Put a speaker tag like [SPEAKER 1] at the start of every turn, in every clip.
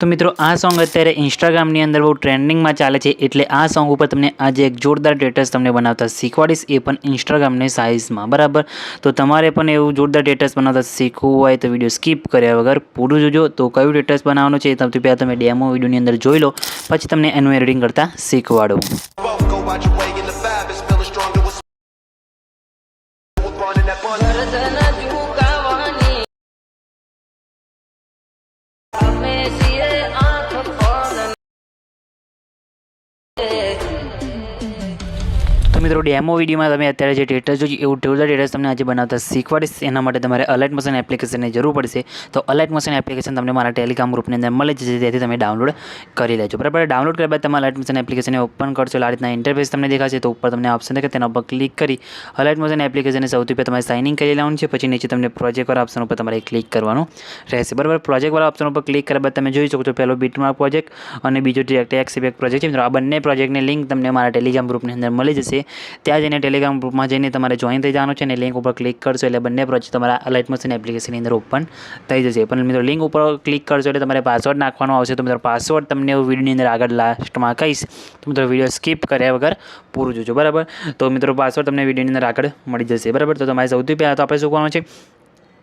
[SPEAKER 1] तो मित्रों आ सॉन्ग अत्यारे इंस्टाग्रामनी अंदर बहुत ट्रेंडिंग में चाले छे एटले आ सॉन्ग पर तमने आज एक जोरदार स्टेटस तमने बनावता शीखवाड़ीश ए पण इंस्टाग्रामनी साइज में बराबर। तो तमारे पण एवुं जोरदार स्टेटस बनावता शीखवुं होय तो विडियो स्कीप कर्या वगर पूरुं जोजो। तो कयुं स्टेटस बनाववानुं छे तमने पहेला तमे डेमो विडियोनी अंदर जोई लो, पछी तमने एनुं एडिटिंग करता शीखवाडुं। तो मित्रों डेमो विडियो में तमे अत्यारे जे स्टेटस जोई एवुं जोरदार स्टेटस तमने आज बनावता शीखवाड़ीश। एना माटे तमारे अलाइट मोशन एप्लिकेशननी जरूर पड़शे। तो अलाइट मोशन एप्लिकेशन तमने मारा टेलिग्राम ग्रुपनी अंदर मळी जशे, जेथी तमे डाउनलॉड करी लेजो। बराबर डाउनलॉड कर्या बाद तमे अलाइट मोशन एप्लिकेशन ओपन करशो, आ रीतना इंटरफेस तमने देखाशे। तो उपर तमने ऑप्शन देखाय तेना पर क्लिक करी अलाइट मोशन एप्लिकेशन सौथी पहेला तमारे साइन इन करी लेवानुं छे। पछी नीचे तमने प्रोजेक्ट वाळा ऑप्शन पर तमारे क्लिक करवानुं रहेशे। बराबर प्रोजेक्ट वाळा ऑप्शन पर क्लिक कर्या बाद तमे जोई शको छो पहेलो बीटमार्क प्रोजेक्ट अने बीजो टेक्स्ट इफेक्ट प्रोजेक्ट छे। मित्रों आ बंने प्रोजेक्टनी लिंक तमने मारा टेलिग्राम ग्रुपनी अंदर मळी जशे। त्यां जईने टेलिग्राम ग्रुप में जईने तमारे जॉइन थई जवानुं छे ने लिंक पर क्लिक करशो एटले बंने प्रोजेक्ट तमारा अलाइट मोशन एप्लिकेशन अंदर ओपन थई जशे। पण मित्रों लिंक पर क्लिक करशो एटले तमारे पासवर्ड नाखवानो आवशे। तो मित्रों पासवर्ड तमने विडियोनी अंदर आगळ लास्ट में कहीश, तो मित्रों विडियो स्कीप कर्या वगर पूरुं जोजो। बराबर तो मित्रों पासवर्ड तमने विडियोनी अंदर आगळ मळी जशे। बराबर तो तमारे सौथी पहेला तो आपणे शुं करवानुं छे,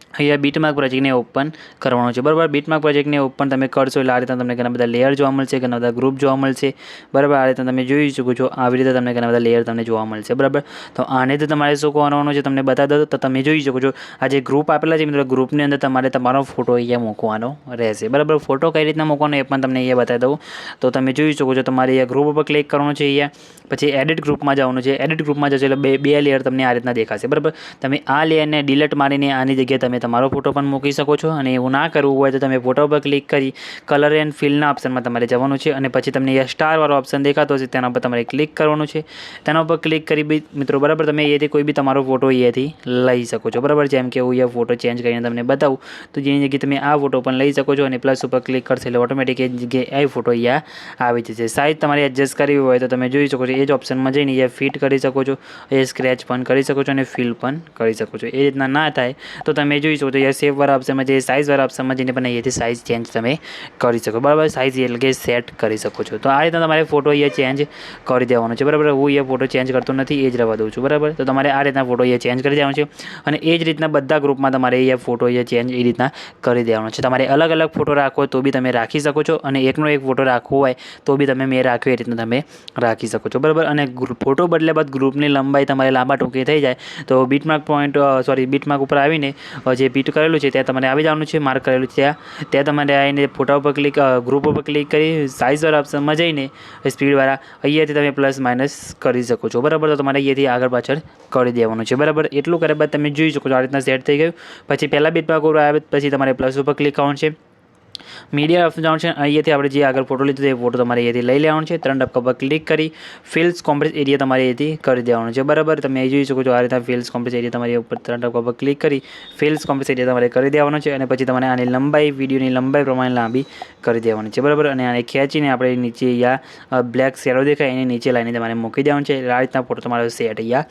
[SPEAKER 1] अहींया बीटमार्क प्रोजेक्ट ने ओपन करवानो छे। बराबर बीटमार्क प्रोजेक्ट ने ओपन तमे करशो एटले आ रीतना तमने घणा बधा लेयर जोवा मळशे, घणा बधा ग्रुप जोवा मळशे। बराबर आ रीतना तमे जोई शको छो, आवी रीते तमने घणा बधा लेयर तमने जोवा मळशे। बराबर तो आने तमारे शुं करवानुं छे तमने बतावी दઉં तो तमे जोई शको छो आ जे ग्रुप आपेला छे मित्रों, ग्रुपनी अंदर तमारे तमारो फोटो अहींया मूकवानो रहेशे। बराबर फोटो कई रीतना मूकवानो ए पण तमने अहींया बतावी दઉં तो तमे जोई शको छो। तमारे अहींया ग्रुप पर क्लिक करवानुं छे, अहींया पछी एडिट ग्रुप में जवानुं छे। एडिट ग्रुप में जशो एटले बे लेयर तमने आ रीतना देखाशे। बराबर तमे आ लेयरने डिलीट मारीने आनी जग्याए तमे तमारो फोटो पण मूकी શકો છો। અને એવું ના કરવું હોય તો તમે ફોટો પર ક્લિક કરી કલર એન્ડ ફિલના ઓપ્શનમાં તમારે જવાનું છે અને પછી તમને અહીંયા સ્ટારવાળો ઓપ્શન દેખાતો હશે તેના પર તમારે ક્લિક કરવાનું છે। તેના ઉપર ક્લિક કરી મિત્રો બરાબર તમે અહીંયાથી કોઈ બી તમારો ફોટો અહીંયાથી લઈ શકો છો। બરાબર જેમ કે હું અહીંયા ફોટો ચેન્જ કરીને તમને બતાવું તો જેની જગ્યાએ તમે આ ફોટો પણ લઈ શકો છો અને પ્લસ ઉપર ક્લિક કરશો એટલે ઓટોમેટિક એ જગ્યાએ આ ફોટો અહીંયા આવી જશે। સાઇઝ તમારે એડજસ્ટ કરવી હોય તો તમે જોઈ શકો છો એ જ ઓપ્શનમાં જઈને અહીંયા ફિટ કરી શકો છો, એ સ્ક્રેચ પણ કરી શકો છો અને ફિલ પણ કરી શકો છો। એ રીતના ના થાય તો તમે જોઈ શકો છો અહીંયા સેવવાળા ऑप्शन में जे साइज वाला ऑप्शन में जईने पण अहींयाथी साइज चेन्ज तमे करी शको। बराबर साइज एटले के सेट करी शको छो। तो आ रीतना तमारे फोटो अहींया चेन्ज करी देवानो छे। बराबर हूँ अहींया फोटो चेन्ज करतो नथी, ए ज रवा दઉં છું। बराबर तो तमारे आ रीतना फोटो अहींया चेन्ज करी देवानो छे अने ए ज रीतना बधा ग्रुपमां तमारे अहींया फोटो अहींया चेन्ज ए रीतना करी देवानो छे। तमारे अलग अलग फोटो राखવો तो बी तमे राखी शको छो अने एकनो एक फोटो राखવો હોય तो बी तमे મેં રાખ્યો એ રીતના તમે રાખી શકો છો। બરાબર અને फोटो बदल्या बाद ग्रुपनी लंबाई तमारे लांबा टूंकी થઈ જાય तो बीटमार्क पॉइंट बीटमार्क ઉપર આવીને જે બીટ કરેલું છે ત્યાં તમારે આવી જવાનું છે। मार्क करेलू त्या तमारे आવીને फोटा पर क्लिक ग्रुप पर क्लिक करी साइज वाला ऑप्शन में जईने स्पीड वाला अहींयाथी तमे प्लस माइनस करी शको छो। बराबर तो तमारे अहींयाथी आगळ पाछळ करी देवानुं छे। बराबर एटલું કર્યા બાદ તમે જોઈ શકો છો આ રીતના સેટ થઈ ગયું। પછી પહેલા બીટમાર્ક ઉપર આવે પછી તમારે પ્લસ ઉપર ક્લિક કરવાનું છે, मीडिया ऑप्शन जवानुं छे। अहींयाथी आपणे जे आगळ फोटो लीधो ते फोटो तमारे अहींयाथी लई लेवानो छे। 3 टपका पर क्लिक करी फिल्स कॉम्प्रेस एरिया तमारे अहींयाथी करी देवानो छे। बराबर तमे जोई शको छो आ रीतना फिल्स कॉम्प्रेस एरिया तमारे उपर 3 टपका पर क्लिक करी फिल्स कॉम्प्रेस एरिया तमारे करी देवानो छे अने पछी तमारे आनी लंबाई विडियोनी लंबाई प्रमाणे लांबी करी देवानी छे। बराबर अने आने खेंचीने आपणे नीचे अहींया ब्लेक शेडो देखाय एनी नीचे लाईने तमारे मूकी देवानो छे। आ रीतना फोटो तमारो सेट अहींया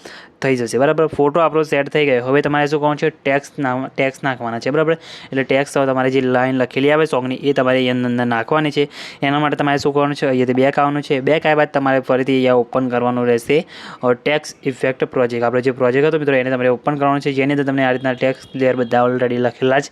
[SPEAKER 1] થઈ જશે। બરાબર फोटो આપણો સેટ થઈ ગયો। હવે તમારે શું કરવાનું છે, ટેક્સ્ટ નાખવાના છે। બરાબર એટલે ટેક્સ્ટ તમારે જે લાઈન લખેલી આવે સોંગની એ તમારે અહીંયા અંદર નાખવાની છે। એના માટે તમારે શું કરવાનું છે, અહીંયાથી બેક આવવાનું છે। બેક આવ્યા બાદ તમારે ફરીથી અહીંયા ઓપન કરવાનું રહેશે ટેક્સ્ટ ઇફેક્ટ પ્રોજેક્ટ। આપણો જે પ્રોજેક્ટ હતો મિત્રો એને તમારે ઓપન કરવાનું છે, જેની અંદર તમને આ રીતના ટેક્સ્ટ લેયર બધા ઓલરેડી લખેલા જ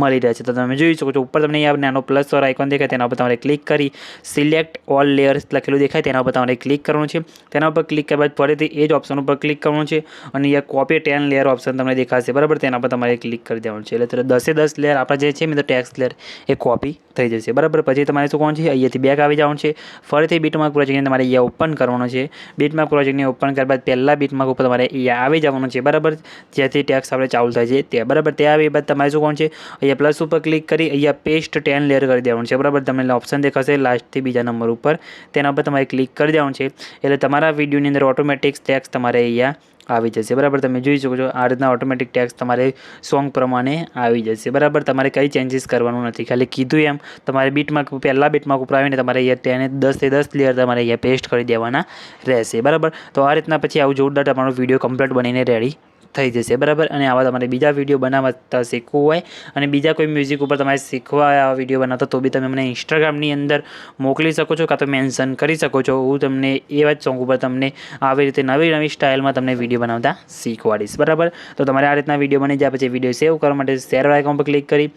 [SPEAKER 1] મળી રહ્યા છે। તો તમે જોઈ શકો છો ઉપર તમને અહીંયા નાનો પ્લસ વાળો આઇકોન દેખાય તેના ઉપર તમારે ક્લિક કરી સિલેક્ટ ઓલ લેયર્સ લખેલું દેખાય તેના ઉપર તમારે ક્લિક કરવાનું છે। તેના ઉપર ક્લિક કર્યા બાદ ફરીથી એ જ ઓપ્શન ઉપર ક્લિક કરવાનું છે અને અહીંયા કોપી 10 લેયર ઓપ્શન તમને દેખાશે। બરાબર તેના પર તમારે ક્લિક કરી દેવાનું છે એટલે 10 લેયર આપણા જે છે મિત્રો ટેક્સ્ટ લેયર એ કોપી થઈ જશે। બરાબર પછી તમારે શું કરવાનું છે, અહીંયાથી બેક આવી જવાનું છે। ફરીથી બીટમાર્ક પ્રોજેક્ટને તમારે અહીંયા ઓપન કરવાનો છે। બીટમાર્ક પ્રોજેક્ટને ઓપન કર્યા બાદ પહેલા બીટમાર્ક ઉપર તમારે અહીંયા આવી જવાનું છે। બરાબર જ્યાંથી ટેક્સ્ટ આપણે ચાલુ થાય છે ત્યાં। બરાબર ત્યાં આવી બાદ તમારે શું કરવાનું છે, અહીંયા પ્લસ ઉપર ક્લિક કરી અહીંયા પેસ્ટ 10 લેયર કરી દેવાનું છે। બરાબર તમને ઓપ્શન દેખાશે લાસ્ટથી બીજા નંબર ઉપર, તેના પર તમારે ક્લિક કરી દેવાનું છે એટલે તમારા વિડીયોની અંદર ઓટોમેટિક ટેક્સ્ટ તમારે અહીંયા આવી જશે। બરાબર તમે જોઈ શકો છો આ રીતના ઓટોમેટિક ટેક્સ્ટ તમારે સોંગ પ્રમાણે આવી જશે। બરાબર તમારે કંઈ ચેન્જીસ કરવાનું નથી, ખાલી કીધું એમ તમારે બીટમાર્ક પહેલા બીટમાર્ક ઉપર આવીને તમારે અહીંયા 10 લેયર તમારે અહીંયા પેસ્ટ કરી દેવાના રહેશે। બરાબર તો આ રીતના પછી આવું જોરદાર તમારો વિડીયો કમ્પ્લીટ બનીને રેડી થઈ જશે બરાબર। અને આવા તમારે બીજા વિડીયો બનાવતા શીખવું હોય અને બીજા કોઈ મ્યુઝિક ઉપર તમારે શીખવા આવા વિડીયો બનાવતા તો બી તમે મને ઇન્સ્ટાગ્રામની અંદર મોકલી શકો છો કાં તો મેન્શન કરી શકો છો। હું તમને એવા જ સોંગ ઉપર તમને આવી રીતે નવી નવી સ્ટાઇલમાં તમને વિડીયો બનાવતા શીખવાડીશ બરાબર। તો તમારે આ રીતના વિડીયો બની જાય પછી વિડીયો સેવ કરવા માટે શેર આઇકોન પર ક્લિક કરી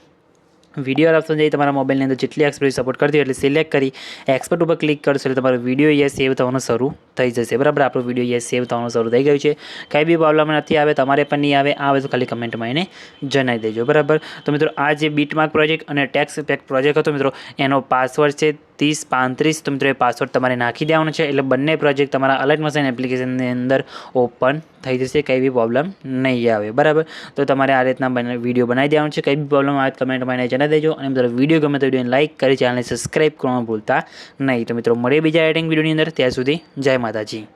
[SPEAKER 1] વિડીયો ઓપ્શન જઈ તમારા મોબાઈલની અંદર જેટલી એક્સપોર્ટ સપોર્ટ કરતી હોય એટલે સિલેક્ટ કરી એક્સપોર્ટ ઉપર ક્લિક કરશો એટલે તમારો વિડીયો અહીંયા સેવ થવાનું શરૂ થઈ જશે બરાબર। આપણો વિડીયો અહીંયા સેવ થવાનું શરૂ થઈ ગયું છે। કંઈ બી પ્રોબ્લેમ નથી આવે તમારે પણ નહીં આવે તો ખાલી કમેન્ટમાં એને જણાવી દેજો બરાબર। તો મિત્રો આ જે બીટમાર્ક પ્રોજેક્ટ અને ટેક્સ પેક પ્રોજેક્ટ હતો મિત્રો એનો પાસવર્ડ છે 3035। તો મિત્રો એ પાસવર્ડ તમારે નાખી દેવાનો છે એટલે બંને પ્રોજેક્ટ તમારા અલાઇટ મોશન એપ્લિકેશનની અંદર ઓપન થઈ જશે। કંઈ બી પ્રોબ્લેમ નહીં આવે બરાબર। તો તમારે આ રીતના વિડીયો બનાવી દેવાનો છે। કંઈ બી પ્રોબ્લેમ આવે કમેન્ટમાં એને જણાવી દેજો અને મિત્રો વિડીયો ગમે તો વિડીયોને લાઇક કરી ચેનલને સબસ્ક્રાઈબ કરવાનું ભૂલતા નહીં। તો મિત્રો મળીએ બીજા એડિટિંગ વિડીયોની અંદર, ત્યાં સુધી જય માતાજી।